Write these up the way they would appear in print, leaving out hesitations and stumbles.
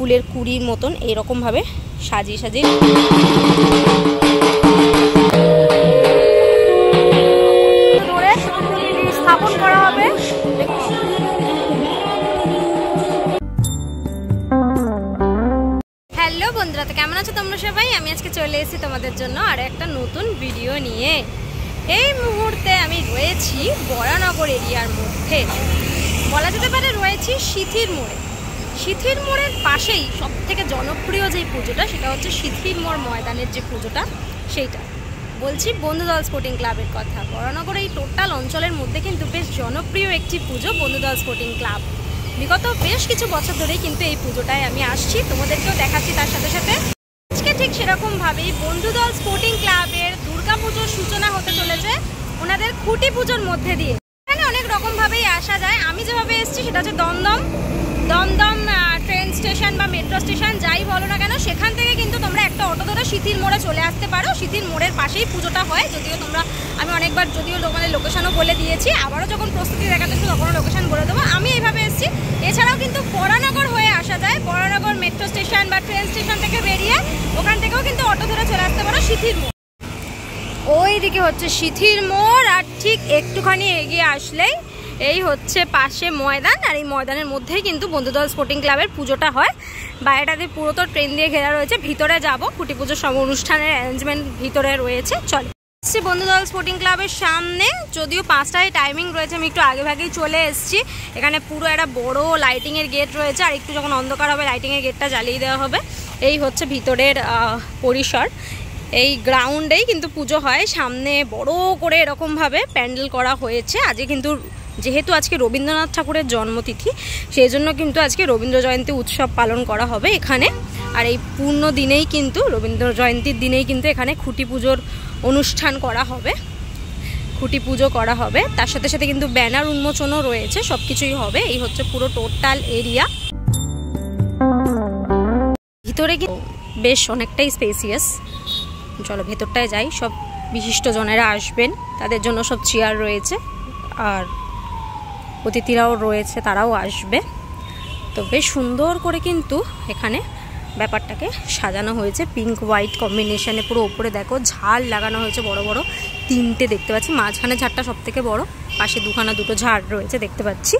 ফুলের কুড়ির মতন এরকমভাবে সাজিয়ে সাজিয়ে স্থাপন করা হবে। হ্যালো বন্ধুরা, তো কেমন আছো তোমরা সবাই? আমি আজকে চলে এসেছি তোমাদের জন্য আর একটা নতুন ভিডিও নিয়ে। এই মুহূর্তে আমি রয়েছি বরানগর এরিয়ার মধ্যে, বলা যেতে পারে রয়েছি সিথির মোড়ে। সিথির মোড়ের পাশেই সব থেকে জনপ্রিয় যে পুজোটা, সেটা হচ্ছে সিথির মোড় ময়দানের যে পুজোটা, সেইটা বলছি বন্ধুদল স্পোর্টিং ক্লাবের কথা। বরানগর এই টোটাল অঞ্চলের মধ্যে কিন্তু বেশ জনপ্রিয় একটি পুজো বন্ধুদল স্পোর্টিং ক্লাব। বিগত বেশ কিছু বছর ধরেই কিন্তু এই পুজোটায় আমি আসছি, তোমাদেরকেও দেখাচ্ছি। তার সাথে সাথে আজকে ঠিক সেরকমভাবেই বন্ধুদল স্পোর্টিং ক্লাবের দুর্গা পুজোর সূচনা হতে চলেছে ওনাদের খুঁটি পুজোর মধ্যে দিয়ে। এখানে অনেক রকমভাবেই আসা যায়। আমি যেভাবে এসেছি সেটা হচ্ছে দমদম ট্রেন স্টেশন বা মেট্রো স্টেশন যাই বলো না কেন, সেখান থেকে কিন্তু তোমরা একটা অটো ধরে সিথির মোড়ে চলে আসতে পারো। সিথির মোড়ের পাশেই পুজোটা হয়, যদিও আমি অনেকবার তোমাদের লোকেশনও বলে দিয়েছি, আবারও যখন প্রস্তুতি দেখাতে তখনও লোকেশন বলে দেবো। আমি এইভাবে এসেছি। এছাড়াও কিন্তু বরানগর হয়ে আসা যায়, বরানগর মেট্রো স্টেশন বা ট্রেন স্টেশন থেকে বেরিয়ে ওখান থেকেও কিন্তু অটো ধরে চলে আসতে পারো সিথির মোড়। ওই দিকে হচ্ছে সিথির মোড়, আর ঠিক একটুখানি এগিয়ে আসলেই এই হচ্ছে পাশে ময়দান, আর এই ময়দানের মধ্যেই কিন্তু বন্ধুদল স্পোর্টিং ক্লাবের পুজোটা হয়। বাইরেটাতে পুরো তো ট্রেন দিয়ে ঘেরা রয়েছে। ভিতরে যাব, খুঁটি পুজোর সব অনুষ্ঠানের অ্যারেঞ্জমেন্ট ভিতরে রয়েছে। চলে এসছি বন্ধুদল স্পোর্টিং ক্লাবের সামনে, যদিও 5টায় টাইমিং রয়েছে, আমি একটু আগে ভাগেই চলে এসেছি। এখানে পুরো একটা বড় লাইটিংয়ের গেট রয়েছে, আর একটু যখন অন্ধকার হবে লাইটিংয়ের গেটটা জ্বালিয়ে দেওয়া হবে। এই হচ্ছে ভিতরের পরিসর। এই গ্রাউন্ডেই কিন্তু পুজো হয়। সামনে বড় করে এরকমভাবে প্যান্ডেল করা হয়েছে। আজকে কিন্তু যেহেতু আজকে রবীন্দ্রনাথ ঠাকুরের জন্মতিথি, সেই জন্য কিন্তু আজকে রবীন্দ্র জয়ন্তী উৎসব পালন করা হবে এখানে। আর এই পূর্ণ দিনেই কিন্তু রবীন্দ্র জয়ন্তীর দিনেই কিন্তু এখানে খুঁটি পুজোর অনুষ্ঠান করা হবে, খুঁটি পুজো করা হবে। তার সাথে সাথে কিন্তু ব্যানার উন্মোচনও রয়েছে, সব কিছুই হবে। এই হচ্ছে পুরো টোটাল এরিয়া। ভিতরে কি বেশ অনেকটাই স্পেসিয়াস। চলো ভেতরটায় যাই। সব বিশিষ্টজনেরা আসবেন, তাদের জন্য সব চেয়ার রয়েছে, আর অতিথিরাও রয়েছে, তারাও আসবে। তো বেশ সুন্দর করে কিন্তু এখানে ব্যাপারটাকে সাজানো হয়েছে পিঙ্ক হোয়াইট কম্বিনেশনে। পুরো ওপরে দেখো ঝাড় লাগানো হয়েছে, বড় বড় 3টে দেখতে পাচ্ছি। মাঝখানে ঝাড়টা সব থেকে বড়, পাশে দুটো ঝাড় রয়েছে দেখতে পাচ্ছি।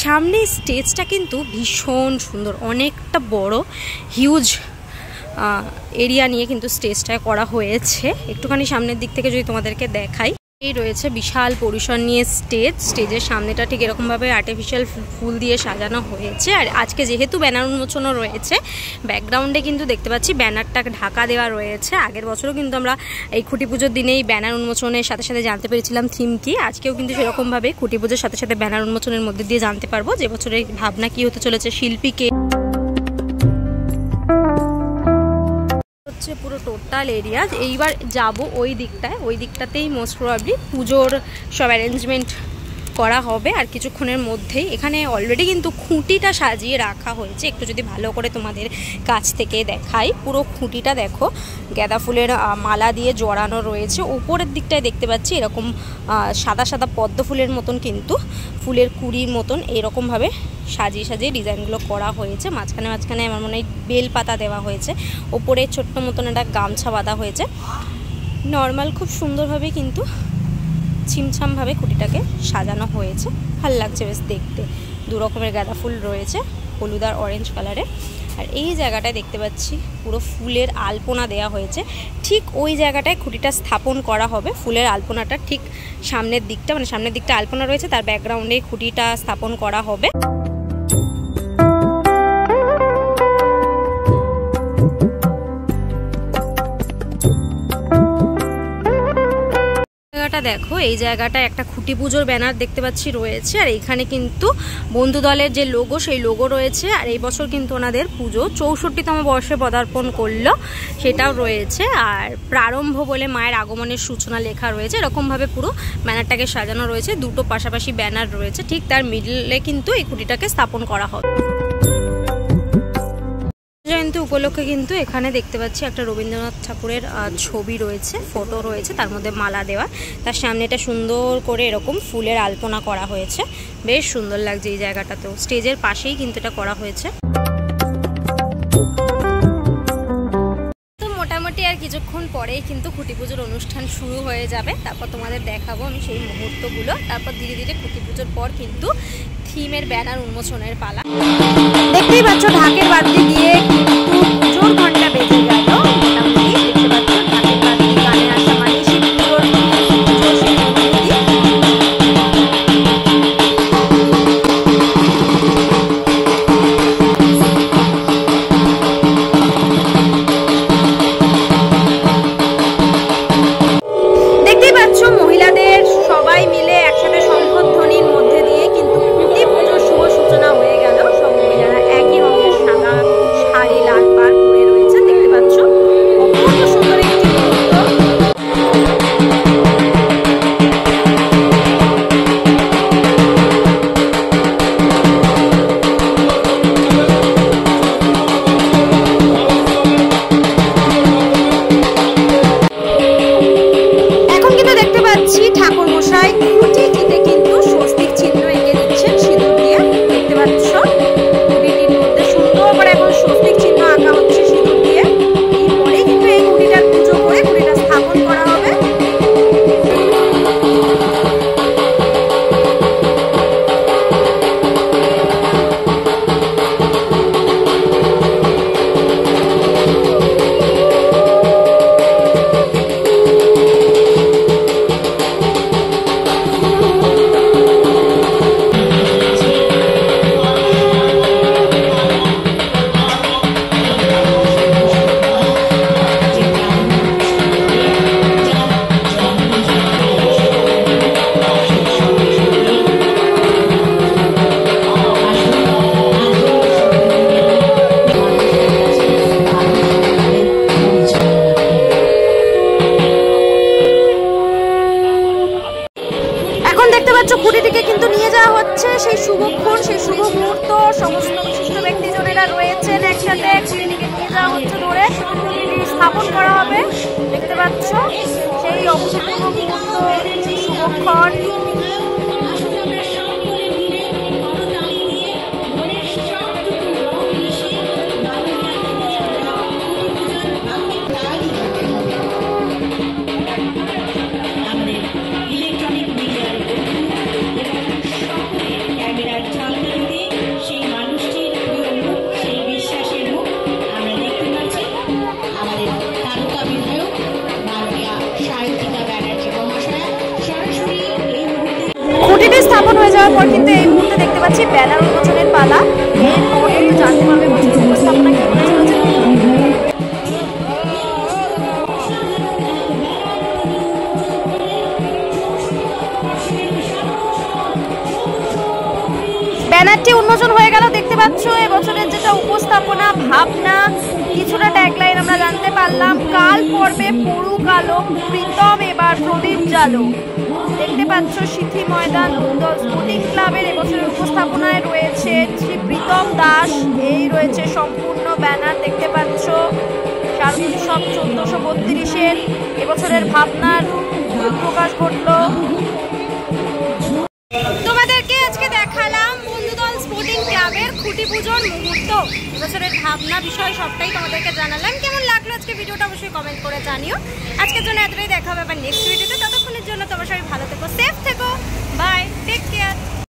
সামনে স্টেজটা কিন্তু ভীষণ সুন্দর, অনেকটা বড় হিউজ এরিয়া নিয়ে কিন্তু স্টেজটা করা হয়েছে। একটুখানি সামনের দিক থেকে যদি তোমাদেরকে দেখাই, এই রয়েছে বিশাল পরিসর নিয়ে স্টেজের সামনেটা ঠিক এরকমভাবে আর্টিফিশিয়াল ফুল দিয়ে সাজানো হয়েছে। আর আজকে যেহেতু ব্যানার উন্মোচনও রয়েছে, ব্যাকগ্রাউন্ডে কিন্তু দেখতে পাচ্ছি ব্যানারটা ঢাকা দেওয়া রয়েছে। আগের বছরও কিন্তু আমরা এই খুঁটি পুজোর দিনেই ব্যানার উন্মোচনের সাথে সাথে জানতে পেরেছিলাম থিম কি। আজকেও কিন্তু সেরকমভাবে খুঁটি পুজোর সাথে সাথে ব্যানার উন্মোচনের মধ্যে দিয়ে জানতে পারবো যে বছরের ভাবনা কি হতে চলেছে, শিল্পীকে। পুরো টোটাল এরিয়া। এইবার যাব ওই দিকটায়, ওই দিকটাতেই মোস্ট প্রবাবলি পুজোর সব অ্যারেঞ্জমেন্ট করা হবে। আর কিছুক্ষণের মধ্যেই এখানে অলরেডি কিন্তু খুঁটিটা সাজিয়ে রাখা হয়েছে। একটু যদি ভালো করে তোমাদের কাছ থেকে দেখাই, পুরো খুঁটিটা দেখো গাঁদা ফুলের মালা দিয়ে জড়ানো রয়েছে। উপরের দিকটায় দেখতে পাচ্ছি এরকম সাদা সাদা পদ্ম ফুলের মতন, কিন্তু ফুলের কুড়ির মতন এরকমভাবে সাজিয়ে সাজিয়ে ডিজাইনগুলো করা হয়েছে। মাঝখানে আমার মনে হয় বেল পাতা দেওয়া হয়েছে। ওপরে ছোট্ট মতন একটা গামছা বাঁধা হয়েছে। নর্মাল খুব সুন্দরভাবে কিন্তু ছিমছামভাবে খুঁটিটাকে সাজানো হয়েছে। ভাল লাগছে বেশ দেখতে। 2 রকমের গাঁদা ফুল রয়েছে, হলুদ আর অরেঞ্জ কালারের। আর এই জায়গাটায় দেখতে পাচ্ছি পুরো ফুলের আলপনা দেওয়া হয়েছে। ঠিক ওই জায়গাটায় খুঁটিটা স্থাপন করা হবে। ফুলের আলপনাটা ঠিক সামনের দিকটা আলপনা রয়েছে, তার ব্যাকগ্রাউন্ডে খুঁটিটা স্থাপন করা হবে। দেখো এই জায়গাটা একটা খুঁটি পুজোর ব্যানার দেখতে পাচ্ছি রয়েছে। আর এইখানে কিন্তু বন্ধু দলের যে লোগো, সেই লোগো রয়েছে। আর এই বছর কিন্তু ওনাদের পুজো 64তম বর্ষে পদার্পণ করলো, সেটাও রয়েছে। আর প্রারম্ভ বলে মায়ের আগমনের সূচনা লেখা রয়েছে। এরকমভাবে পুরো ব্যানারটাকে সাজানো রয়েছে। 2টো পাশাপাশি ব্যানার রয়েছে, ঠিক তার মিডলে কিন্তু এই খুঁটিটাকে স্থাপন করা হবে। জয়ন্তী উপলক্ষে কিন্তু এখানে দেখতে পাচ্ছি একটা রবীন্দ্রনাথ ঠাকুরের ছবি রয়েছে, ফটো রয়েছে, তার মধ্যে মালা দেওয়া। তার সামনে এটা সুন্দর করে এরকম ফুলের আলপনা করা হয়েছে, বেশ সুন্দর লাগছে এই জায়গাটাতেও। স্টেজের পাশেই কিন্তু এটা করা হয়েছে। আর কিছুক্ষণ পরেই কিন্তু খুঁটি পুজোর অনুষ্ঠান শুরু হয়ে যাবে। তারপর তোমাদের দেখাবো আমি সেই মুহূর্তগুলো। তারপর ধীরে ধীরে খুঁটি পুজোর পর কিন্তু থিমের ব্যানার উন্মোচনের পালা। দেখতেই পাচ্ছ ঢাকের বাদ্যে দিয়ে কিন্তু পুজোর ঘন্টা বেজে গেল। মোটামুটি দেখতে পাচ্ছ ঢাকের বাদ্যে গানে আসা মানে সেই পুজোর মহিলাদের সবাই মিলে একসাথে শঙ্খধ্বনির মধ্যে দিয়ে কিন্তু খুঁটি পুজোর শুভ সূচনা হয়ে গেল। সব মহিলারা একই রঙের সাদা শাড়ি লাল পাড় পরে রয়েছে, দেখতে পাচ্ছ অপূর্ব সুন্দর একটি মুহূর্ত। ঠাকুর মশাই খুঁটিটিতে কিন্তু স্বস্তিক চিহ্ন এঁকে দিচ্ছেন সিঁদুর দিয়ে, দেখতে পাচ্ছ খুঁটিটির মধ্যে সুন্দর করে এখন স্বস্তিক চিহ্ন আঁকা হচ্ছে সিঁদুর দিয়ে। এরপরেই কিন্তু এই খুঁটিটার পুজো করে খুঁটিটা স্থাপন করা হবে। খুঁটিটিকে কিন্তু নিয়ে যাওয়া হচ্ছে সেই শুভক্ষণ, সেই শুভ মুহূর্ত। সমস্ত বিশিষ্ট ব্যক্তিজনেরা রয়েছেন একসাথে, খুঁটিটিকে নিয়ে যাওয়া হচ্ছে ধরে খুঁটিটি স্থাপন করা হবে। দেখতে পাচ্ছ সেই অভূতপূর্ব মুহূর্ত, সেই শুভক্ষণ। খুঁটিটি স্থাপন হয়ে যাওয়ার পর কিন্তু এই মুহূর্তে দেখতে পাচ্ছি ব্যানার উন্মোচনের পালা। এরপর কিন্তু জানতে পারবে বছর উপস্থাপনা কি হতে চলেছে। ব্যানারটি উন্মোচন হয়ে গেল, দেখতে পাচ্ছ এবছরের যেটা উপস্থাপনা ভাবনা কিছুটা ট্যাগলাইন আমরা জানতে পারলাম। কাল পর্বে পড়ুক আলো, প্রীতম এবার প্রদীপ জালো। দেখতে পাচ্ছ সিথি ময়দান উত্তর স্পোর্টিং ক্লাবের এবছরের উপস্থাপনায় রয়েছে শ্রী প্রীতম দাস। এই রয়েছে সম্পূর্ণ ব্যানার, দেখতে পাচ্ছ শারদীয় সব 1432-এর এবছরের ভাবনার প্রকাশ ঘটল। তোমাদেরকে আজকে দেখালাম বন্ধুদল স্পোর্টিং ক্লাবের খুঁটি পুজোর মুহূর্ত, এবছরের ভাবনা বিষয় সবটাই তোমাদেরকে জানালাম। কেমন লাগলো আজকে ভিডিওটা অবশ্যই কমেন্ট করে জানিও। আজকের জন্য এতটাই, দেখা হবে আবার নেক্সট ভিডিওতে। ততক্ষণের জন্য তোমার সবাই ভালো থেকো, সেফ থেকো।